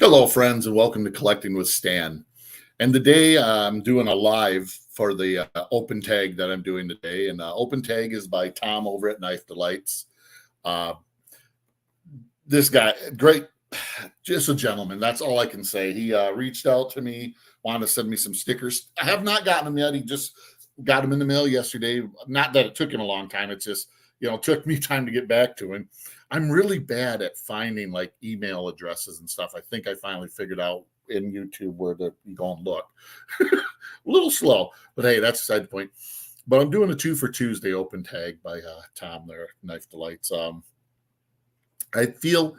Hello, friends, and welcome to Collecting with Stan. And today I'm doing a live for the open tag that I'm doing today. And open tag is by Tom over at Knife Delights. Uh, this guy, great, just a gentleman. That's all I can say. He reached out to me, wanted to send me some stickers. I have not gotten them yet. He just got them in the mail yesterday. Not that it took him a long time. It's just, took me time to get back to him. I'm really bad at finding like email addresses and stuff. I think I finally figured out in YouTube where to go and look. A little slow, but hey, that's a side point. But I'm doing a 2 for Tuesday open tag by Tom there, Knife Delights. I feel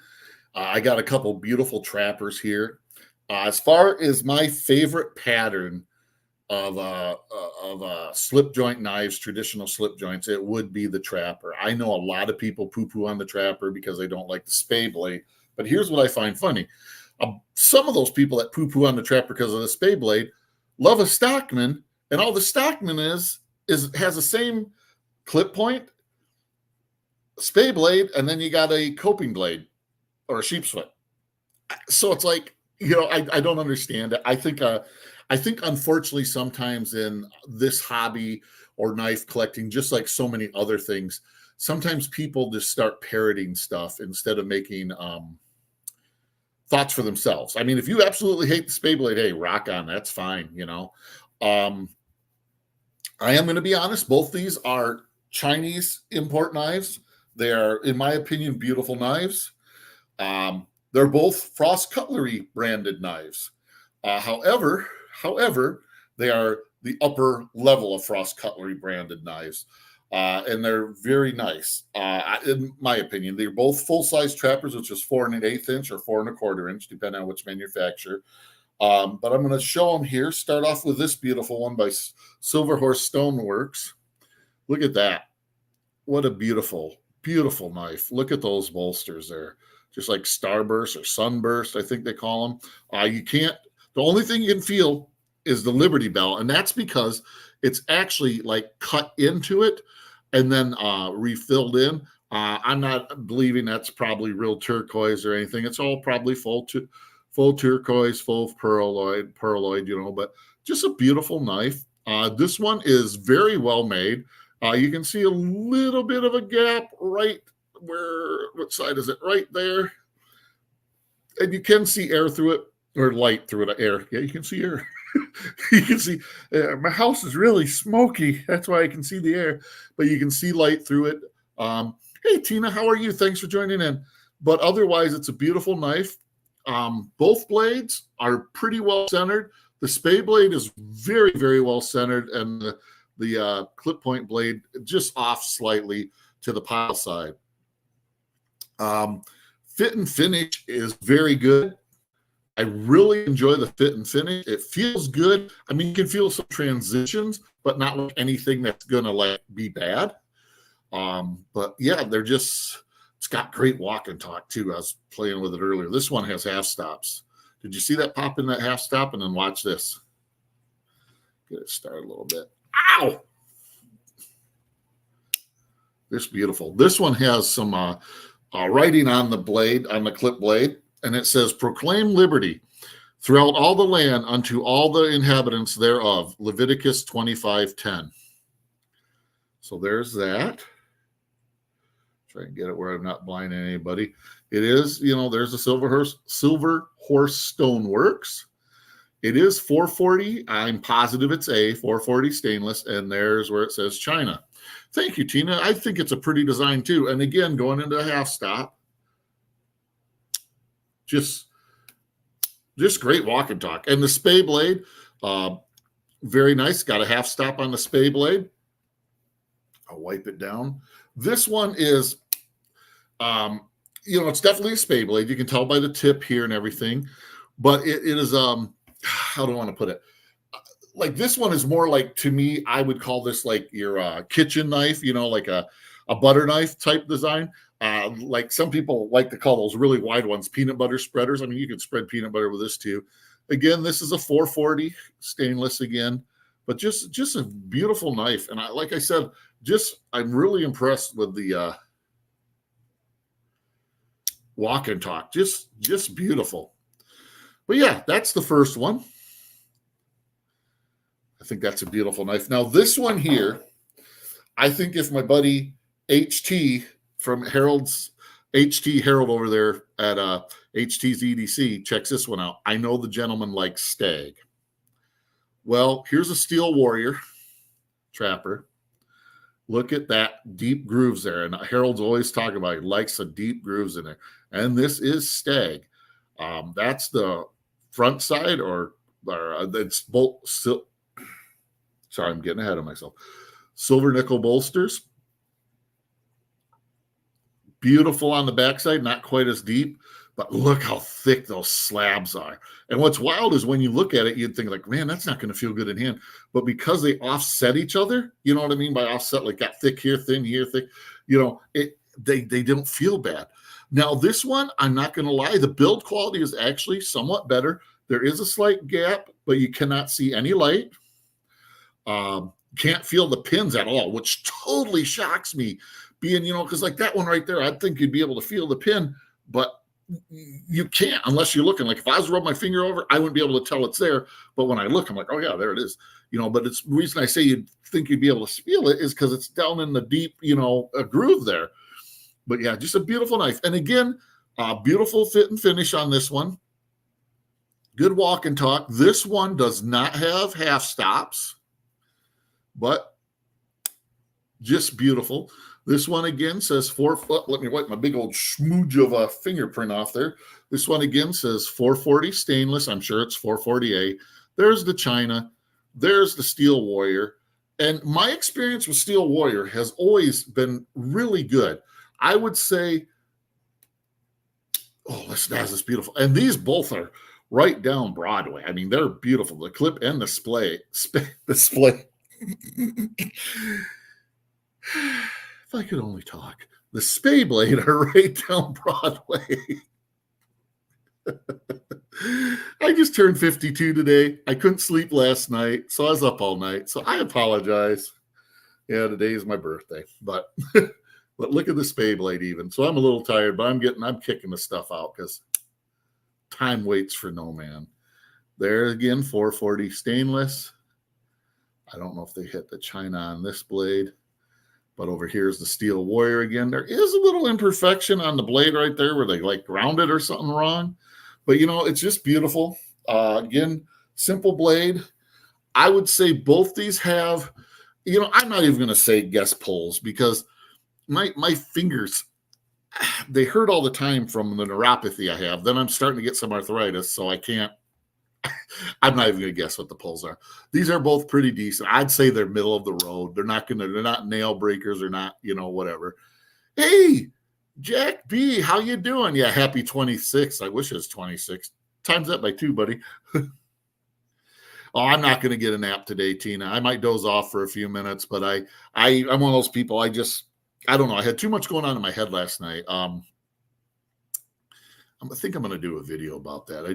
I got a couple beautiful trappers here. As far as my favorite pattern of slip joint knives, traditional slip joints, it would be the trapper. I know a lot of people poo-poo on the trapper because they don't like the spay blade, but here's what I find funny. Some of those people that poo-poo on the trapper because of the spay blade love a Stockman, and all the Stockman has the same clip point, spay blade, and then you got a coping blade or a sheep's foot. So it's like, I don't understand it. I think unfortunately sometimes in this hobby or knife collecting, just like so many other things, sometimes people just start parroting stuff instead of making thoughts for themselves. I mean, if you absolutely hate the spay blade, hey, rock on, that's fine. I am going to be honest, both these are Chinese import knives. They are, in my opinion, beautiful knives. They're both Frost Cutlery branded knives. However, they are the upper level of Frost Cutlery branded knives, and they're very nice. In my opinion, they're both full-size trappers, which is 4 1/8 inch or 4 1/4 inch, depending on which manufacturer. But I'm going to show them here. Start off with this beautiful one by Silver Horse Stoneworks. Look at that. What a beautiful, beautiful knife. Look at those bolsters there. Just like Starburst or Sunburst, I think they call them. The only thing you can feel is the Liberty Bell, and that's because it's actually like cut into it and then refilled in. I'm not believing that's probably real turquoise or anything. It's all probably full turquoise, full pearloid, but just a beautiful knife. This one is very well made. You can see a little bit of a gap right what side is it? Right there. And you can see air through it, or light through it, air. Yeah, you can see air. You can see, my house is really smoky. That's why I can see the air, but you can see light through it. Hey, Tina, how are you? Thanks for joining in. But otherwise, it's a beautiful knife. Both blades are pretty well centered. The spay blade is very, very well centered, and the clip point blade just off slightly to the pile side. Fit and finish is very good. I really enjoy the fit and finish. It feels good. I mean, you can feel some transitions, but not like anything that's gonna like be bad. But yeah, it's got great walk and talk too. I was playing with it earlier. This one has half stops. Did you see that pop in that half stop? And then watch this. Get it started a little bit. Ow! This beautiful. This one has some writing on the blade, on the clip blade, and it says, "Proclaim liberty throughout all the land unto all the inhabitants thereof." Leviticus 25:10. So there's that. Try and get it where I'm not blinding anybody. It is, there's a Silver Horse Stoneworks. It is 440. I'm positive it's a 440 stainless, and there's where it says China. Thank you, Tina. I think it's a pretty design too. And again, going into a half stop, just great walk and talk. And the spay blade, very nice. Got a half stop on the spay blade. I'll wipe it down. This one is, it's definitely a spay blade. You can tell by the tip here and everything, but it is, how do I want to put it? Like this one is more like, to me, I would call this like your kitchen knife, like a butter knife type design. Like some people like to call those really wide ones peanut butter spreaders. I mean, you could spread peanut butter with this too. Again, this is a 440 stainless again, but just a beautiful knife. And like I said, I'm really impressed with the walk and talk. Just beautiful. But yeah, that's the first one. I think that's a beautiful knife. Now, this one here, I think if my buddy HT from HT Harold over there at HT's EDC checks this one out, I know the gentleman likes Stag. Well, here's a Steel Warrior trapper. Look at that deep grooves there. And Harold's always talking about he likes the deep grooves in there. And this is Stag. That's the front side, or it's bolt. Sorry, I'm getting ahead of myself. Silver nickel bolsters. Beautiful on the backside, not quite as deep, but look how thick those slabs are. And what's wild is when you look at it, you'd think like, man, that's not going to feel good in hand. But because they offset each other, you know what I mean by offset, like got thick here, thin here, thick, they don't feel bad. Now, this one, I'm not going to lie, the build quality is actually somewhat better. There is a slight gap, but you cannot see any light. Can't feel the pins at all, which totally shocks me. Being, because like that one right there, I'd think you'd be able to feel the pin, but you can't unless you're looking. Like if I was to rub my finger over, I wouldn't be able to tell it's there. But when I look, I'm like, oh yeah, there it is. But it's the reason I say you'd think you'd be able to feel it is because it's down in the deep, a groove there. But yeah, just a beautiful knife. And again, beautiful fit and finish on this one. Good walk and talk. This one does not have half stops, but just beautiful. This one again says 4 foot. Let me wipe my big old schmooge of a fingerprint off there. This one again says 440 stainless. I'm sure it's 440A. There's the China. There's the Steel Warrior. And my experience with Steel Warrior has always been really good. I would say, that's beautiful. And these both are right down Broadway. I mean, they're beautiful. The clip and display. If I could only talk. The Spay blade are right down Broadway. I just turned 52 today. I couldn't sleep last night, so I was up all night. So I apologize. Yeah, today is my birthday. But but look at the Spay blade even. So I'm a little tired, but I'm kicking the stuff out because time waits for no man. There again, 440 stainless. I don't know if they hit the China on this blade. But over here is the Steel Warrior again. There is a little imperfection on the blade right there where they like ground it or something wrong. But, it's just beautiful. Again, simple blade. I would say both these have, I'm not even going to say guess pulls because my fingers, they hurt all the time from the neuropathy I have. Then I'm starting to get some arthritis, so I can't. I'm not even going to guess what the pulls are. These are both pretty decent. I'd say they're middle of the road. They're not nail breakers or not, whatever. Hey, Jack B, how you doing? Yeah, happy 26. I wish it was 26. Times that by 2, buddy. Oh, I'm not going to get a nap today, Tina. I might doze off for a few minutes, but I'm one of those people. I don't know. I had too much going on in my head last night. I think I'm going to do a video about that.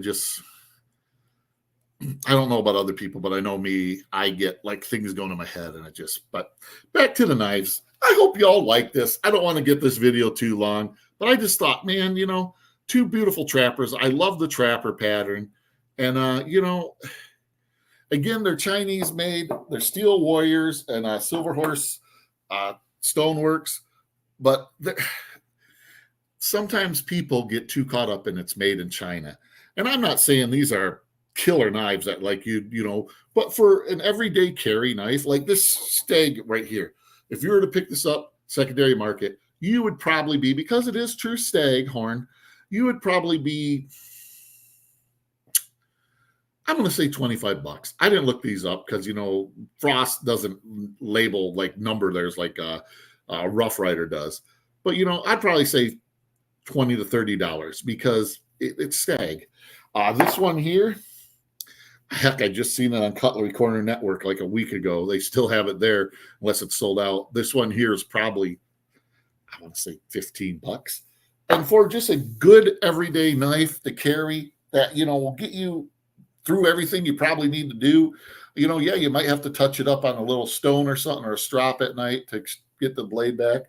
I don't know about other people, but I know me, I get like things going in my head but back to the knives. I hope y'all like this. I don't want to get this video too long, but I just thought, man, 2 beautiful trappers. I love the trapper pattern. And, again, they're Chinese made. They're Steel Warriors and Silver Horse Stoneworks. But sometimes people get too caught up in it's made in China. And I'm not saying these are killer knives that like but for an everyday carry knife like this Stag right here, if you were to pick this up secondary market, you would probably be, because it is true Stag horn, you would probably be, I'm going to say $25. I didn't look these up because Frost doesn't label like number theirs like Rough Rider does, but I'd probably say $20 to $30 because it's Stag. This one here, heck, I just seen it on Cutlery Corner Network like a week ago. They still have it there unless it's sold out. This one here is probably, I want to say $15. And for just a good everyday knife to carry that, will get you through everything you probably need to do. Yeah, you might have to touch it up on a little stone or something or a strop at night to get the blade back,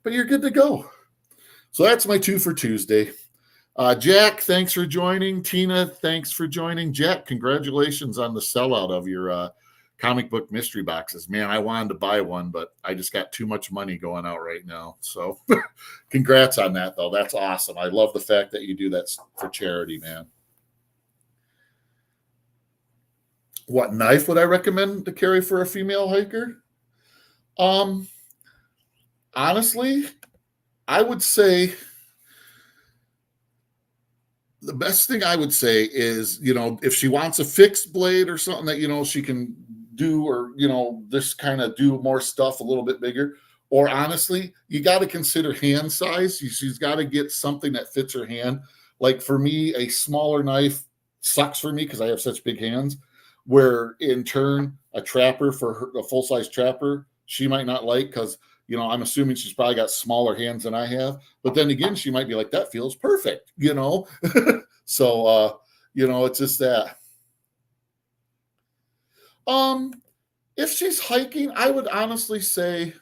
but you're good to go. So that's my 2 for Tuesday. Jack, thanks for joining. Tina, thanks for joining. Jack, congratulations on the sellout of your comic book mystery boxes. Man, I wanted to buy one, but I just got too much money going out right now. So congrats on that, though. That's awesome. I love the fact that you do that for charity, man. What knife would I recommend to carry for a female hiker? Um, Honestly, I would say the best thing I would say is, if she wants a fixed blade or something that, she can do, or, this kind of do more stuff a little bit bigger. Or honestly, you got to consider hand size. She's got to get something that fits her hand. Like for me, a smaller knife sucks for me because I have such big hands, where in turn, a trapper for her, a full size trapper, she might not like because, I'm assuming she's probably got smaller hands than I have. But then again, she might be like, that feels perfect, So, it's just that. If she's hiking, I would honestly say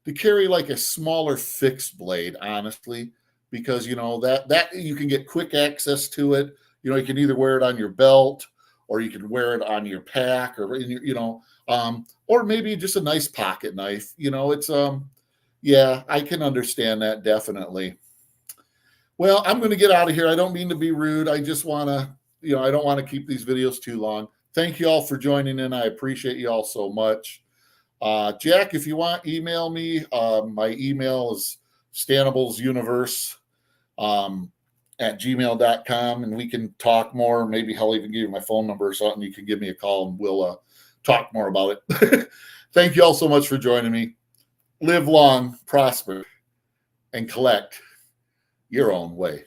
to carry like a smaller fixed blade, honestly, because that you can get quick access to it. You can either wear it on your belt, or you can wear it on your pack, or in your, or maybe just a nice pocket knife. It's yeah, I can understand that definitely. Well, I'm going to get out of here. I don't mean to be rude. I just want to, I don't want to keep these videos too long. Thank you all for joining in. I appreciate you all so much. Jack, if you want, email me. My email is staniblesuniverse at gmail.com, and we can talk more. Maybe I'll even give you my phone number or something. You can give me a call and we'll talk more about it. Thank you all so much for joining me. Live long, prosper, and collect your own way.